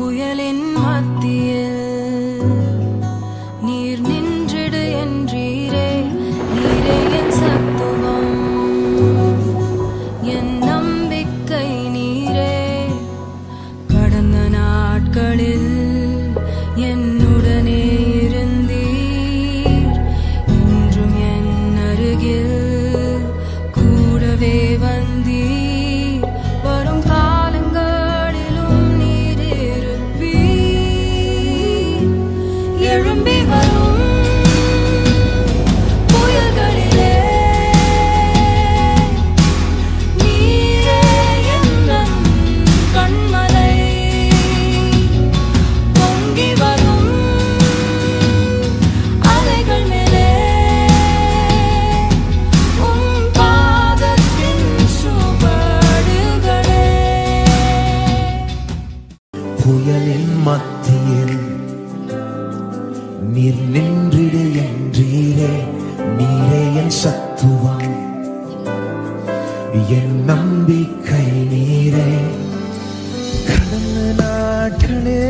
புயலின் மத்தியில் நீர் நின்றிடு என்றீரே, நீரே என் சத்துவம், என் நம்பிக்கை நீரே. கடந்த நாட்களில் என்னுடனே இருந்தீர், இன்றும் என் அருகில் கூடவே வந்தீர். வரும் காலங்களிலும் நீர் இருப்பீர். எழும்பி வரும் புயல்களிலே நீரே எந்தன் கண்மலை. பொங்கி வரும் அலைகள் மேலே உம் பாதத்தின் சுவடுகளே. புயலின் மத்தியில் நீர் நின்றிடு என்றீரே, நீரே என் சத்துவம், என் நம்பிக்கை நீரே. கடந்த நாட்களே